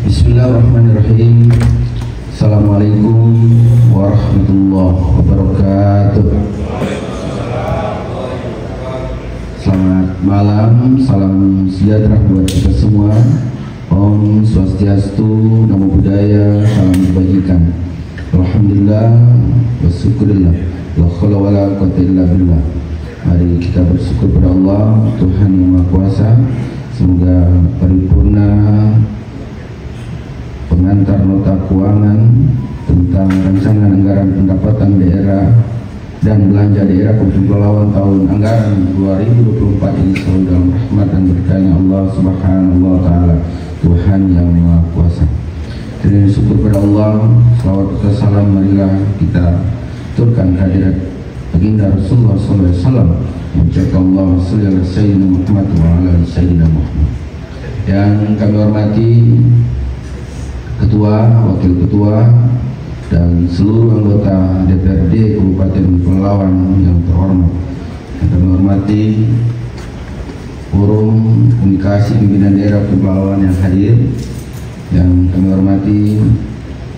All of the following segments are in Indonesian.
Bismillahirrahmanirrahim. Assalamualaikum warahmatullahi wabarakatuh. Selamat malam, salam sejahtera buat kita semua. Om Swastiastu, Namo Buddhaya, salam kebajikan. Alhamdulillah, wasyukurillah, la haula wala quwwata illa billah. Mari kita bersyukur pada Allah, Tuhan yang Maha Kuasa. Semoga paripurna pengantar nota keuangan tentang rancangan anggaran pendapatan daerah dan belanja daerah Kabupaten Pelalawan tahun anggaran 2024 ini selalu dalam rahmat dan berkahnya Allah Subhanahu wa taala, Tuhan yang Maha Kuasa. Dengan syukur pada Allah, salawat dan salam marilah kita turkan kehadirat baginda Rasulullah sallallahu alaihi wasallam. Mengucapkan Allah salli ala sayyidina Muhammad wa ala sayyidina Muhammad. Yang kami hormati Ketua, Wakil Ketua, dan seluruh anggota DPRD Kabupaten Pelalawan yang terhormat. Yang kami hormati Forum Komunikasi Pimpinan Daerah Pelalawan yang hadir. Yang kami hormati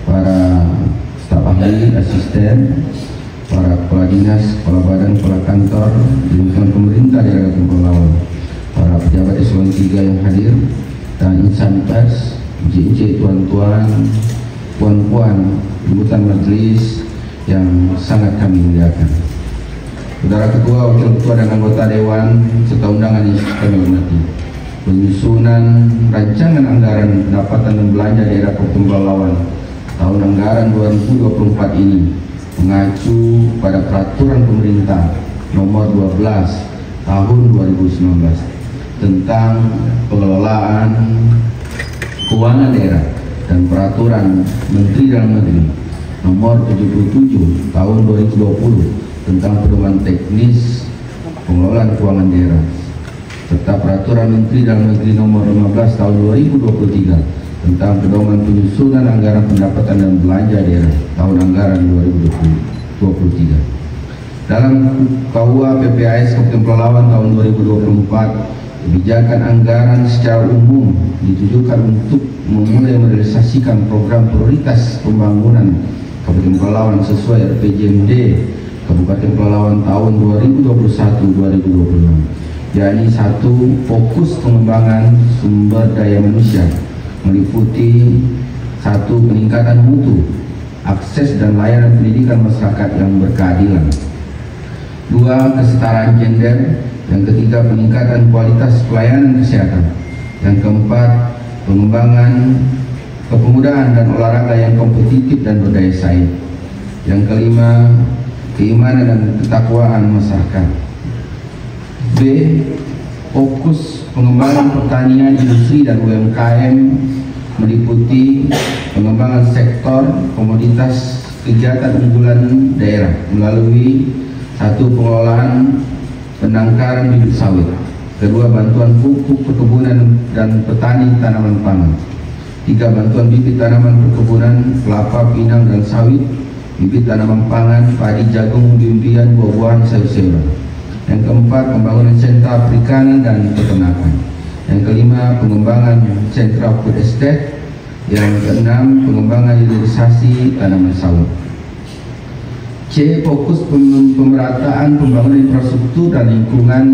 para staf ahli, asisten, para kepala dinas, kepala badan, kepala kantor, lingkungan pemerintah daerah Kabupaten Pelalawan, para pejabat eselon 3 yang hadir, dan insan pers, JJ, tuan-tuan, puan-puan, anggota majelis yang sangat kami muliakan. Saudara Ketua, Wakil Ketua, dan anggota Dewan serta undangan yang kami hormati. Penyusunan rancangan anggaran pendapatan dan belanja daerah Kabupaten Pelalawan tahun anggaran 2024 ini mengacu pada peraturan pemerintah nomor 12 tahun 2019 tentang pengelolaan keuangan daerah dan peraturan Menteri Dalam Negeri nomor 77 tahun 2020 tentang pedoman teknis pengelolaan keuangan daerah serta peraturan Menteri Dalam Negeri nomor 15 tahun 2023 tentang pedoman penyusunan anggaran pendapatan dan belanja daerah tahun anggaran 2023. Dalam KUA PPAS Kabupaten Pelalawan tahun 2024, kebijakan anggaran secara umum ditujukan untuk memulai merealisasikan program prioritas pembangunan Kabupaten Pelalawan sesuai RPJMD Kabupaten Pelalawan tahun 2021-2026, yakni 1. Fokus pengembangan sumber daya manusia meliputi 1. Peningkatan mutu, akses dan layanan pendidikan masyarakat yang berkeadilan. 2. Kesetaraan gender. Yang ketiga, peningkatan kualitas pelayanan kesehatan. Yang keempat, pengembangan kepemudaan dan olahraga yang kompetitif dan berdaya saing. Yang kelima, keimanan dan ketakwaan masyarakat. B. Fokus pengembangan pertanian, industri, dan UMKM meliputi pengembangan sektor komoditas kegiatan unggulan daerah melalui 1. Pengelolaan penangkaran bibit sawit. 2. Bantuan pupuk perkebunan dan petani tanaman pangan. 3. Bantuan bibit tanaman perkebunan kelapa, pinang, dan sawit, bibit tanaman pangan, padi, jagung, umbi-umbian, buah-buahan, sayur-sayuran. Yang keempat, pembangunan sentra perikanan dan peternakan. Yang kelima, pengembangan sentra food estate. Yang keenam, pengembangan hilirisasi tanaman sawit. C. Fokus pemerataan pembangunan infrastruktur dan lingkungan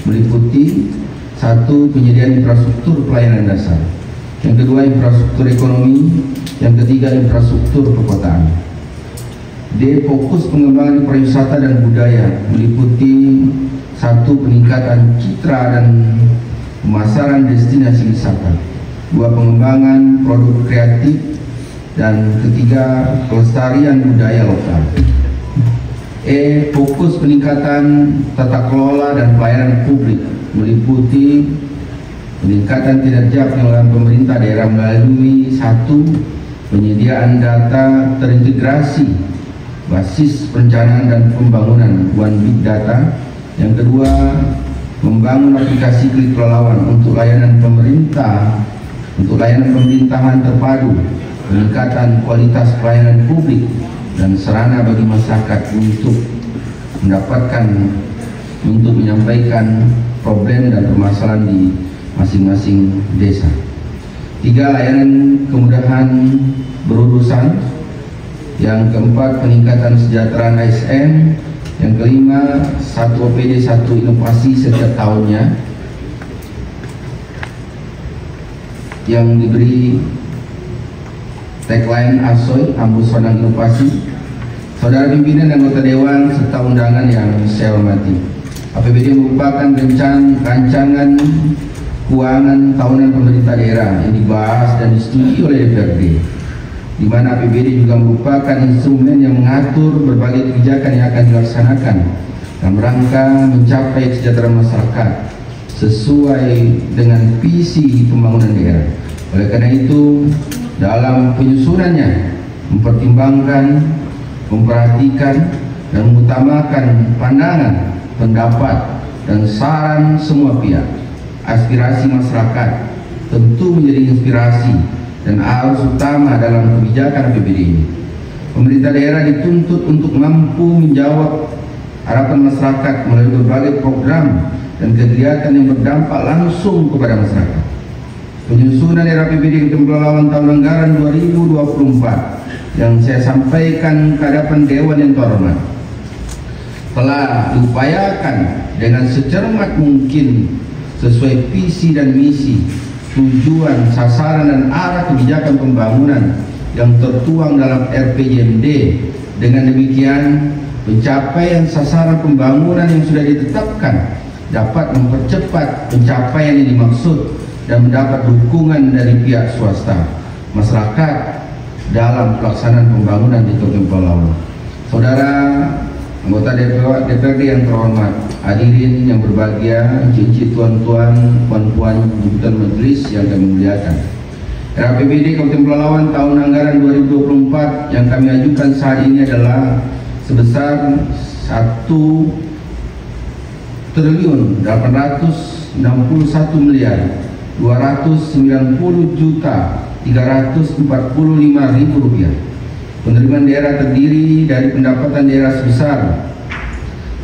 meliputi 1. Penyediaan infrastruktur pelayanan dasar. Yang kedua, infrastruktur ekonomi. Yang ketiga, infrastruktur perkotaan. D. Fokus pengembangan pariwisata dan budaya meliputi 1. Peningkatan citra dan pemasaran destinasi wisata. 2. Pengembangan produk kreatif. Dan ketiga, pelestarian budaya lokal. E. Fokus peningkatan tata kelola dan pelayanan publik meliputi peningkatan kinerja pengelolaan pemerintah daerah melalui 1. Penyediaan data terintegrasi basis perencanaan dan pembangunan One Big Data. Yang kedua, membangun aplikasi Klik Pelalawan untuk layanan pemerintah, untuk layanan pemerintahan terpadu, peningkatan kualitas pelayanan publik dan sarana bagi masyarakat untuk menyampaikan problem dan permasalahan di masing-masing desa. 3. Layanan kemudahan berurusan. Yang keempat, peningkatan kesejahteraan ASN. Yang kelima, 1 OPD 1 inovasi setiap tahunnya yang diberi tagline ASOI, Ambus Pandang Inovasi. Saudara pimpinan dan anggota dewan serta undangan yang saya hormati, APBD merupakan rancangan keuangan tahunan pemerintah daerah yang dibahas dan disetujui oleh DPRD, di mana APBD juga merupakan instrumen yang mengatur berbagai kebijakan yang akan dilaksanakan dalam rangka mencapai kesejahteraan masyarakat sesuai dengan visi pembangunan daerah. Oleh karena itu, dalam penyusunannya mempertimbangkan, memperhatikan, dan mengutamakan pandangan, pendapat, dan saran semua pihak. Aspirasi masyarakat tentu menjadi inspirasi dan arus utama dalam kebijakan APBD ini. Pemerintah daerah dituntut untuk mampu menjawab harapan masyarakat melalui berbagai program dan kegiatan yang berdampak langsung kepada masyarakat. Penyusunan RAPBD Kabupaten Pelalawan tahun anggaran 2024 yang saya sampaikan ke hadapan Dewan yang terhormat telah diupayakan dengan secermat mungkin sesuai visi dan misi, tujuan, sasaran, dan arah kebijakan pembangunan yang tertuang dalam RPJMD. Dengan demikian, pencapaian sasaran pembangunan yang sudah ditetapkan dapat mempercepat pencapaian yang dimaksud dan mendapat dukungan dari pihak swasta, masyarakat dalam pelaksanaan pembangunan di Kabupaten Pelalawan. Saudara anggota DPRD yang terhormat, hadirin yang berbahagia, cici tuan-tuan, puan-puan, jabatan majelis yang kami muliakan. RAPBD Kabupaten Pelalawan tahun anggaran 2024 yang kami ajukan saat ini adalah sebesar 1.290.345.000 rupiah. Penerimaan daerah terdiri dari pendapatan daerah sebesar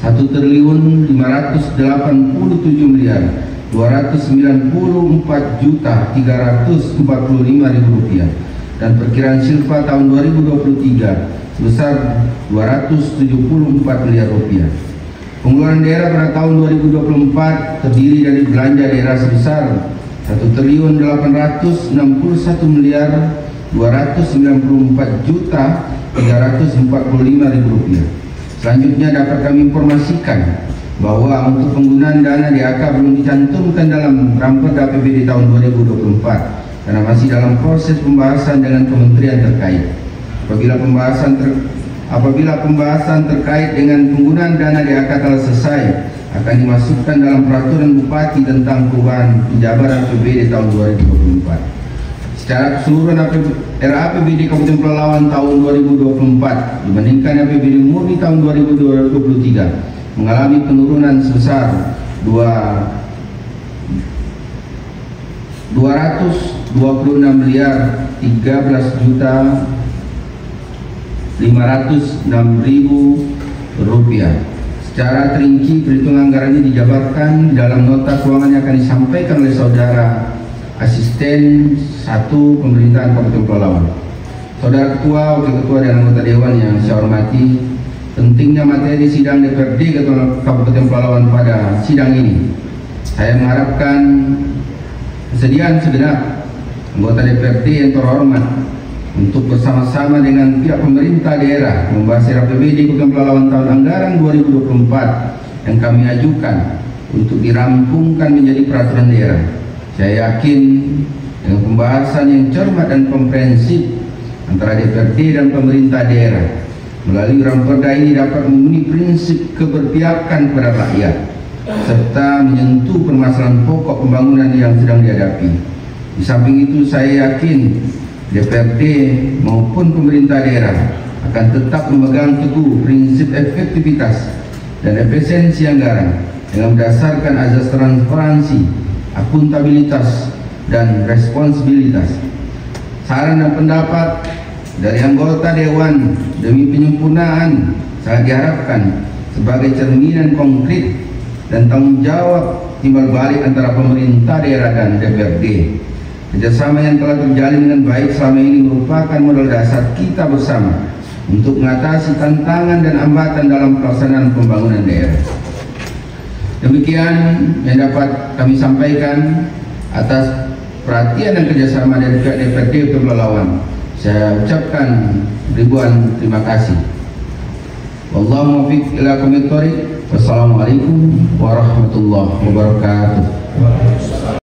1.594.345.000 rupiah dan perkiraan silpa tahun 2023 sebesar 274 miliar rupiah. Pengeluaran daerah pada tahun 2024 terdiri dari belanja daerah sebesar 1.891.294.345.000 rupiah. Selanjutnya dapat kami informasikan bahwa untuk penggunaan dana DAK belum dicantumkan dalam Ramperda APBD tahun 2024 karena masih dalam proses pembahasan dengan kementerian terkait. Apabila pembahasan terkait dengan penggunaan dana DAK telah selesai, akan dimasukkan dalam peraturan Bupati tentang perubahan penjabaran APBD tahun 2024. Secara keseluruhan RAPBD Kabupaten Pelalawan tahun 2024 dibandingkan APBD murni tahun 2023 mengalami penurunan sebesar 226.013.506.000 rupiah. Secara terinci perhitungan anggaran ini dijabarkan dalam nota keuangan yang akan disampaikan oleh saudara Asisten 1 Pemerintahan Kabupaten Pelalawan. Saudara Ketua, Wakil Ketua, dan anggota Dewan yang saya hormati, pentingnya materi sidang DPRD Kabupaten Pelalawan pada sidang ini, saya mengharapkan kesediaan segenap anggota DPRD yang terhormat untuk bersama-sama dengan pihak pemerintah daerah membahas RAPBD Kabupaten Pelalawan tahun anggaran 2024 yang kami ajukan untuk dirampungkan menjadi peraturan daerah. Saya yakin dengan pembahasan yang cermat dan komprehensif antara DPRD dan pemerintah daerah melalui Ramperda ini dapat memenuhi prinsip keberpihakan kepada rakyat serta menyentuh permasalahan pokok pembangunan yang sedang dihadapi. Di samping itu, saya yakin DPRD maupun pemerintah daerah akan tetap memegang teguh prinsip efektivitas dan efisiensi anggaran dengan berdasarkan azas transparansi, akuntabilitas, dan responsibilitas. Saran dan pendapat dari anggota Dewan demi penyempurnaan sangat diharapkan sebagai cerminan konkret dan tanggung jawab timbal balik antara pemerintah daerah dan DPRD. Kerjasama yang telah terjalin dengan baik selama ini merupakan modal dasar kita bersama untuk mengatasi tantangan dan hambatan dalam pelaksanaan pembangunan daerah. Demikian yang dapat kami sampaikan atas perhatian dan kerjasama dari pihak DPRD Pelalawan. Saya ucapkan ribuan terima kasih. Wallahu muwaffiq ila aqwamit thoriq. Wassalamualaikum warahmatullahi wabarakatuh.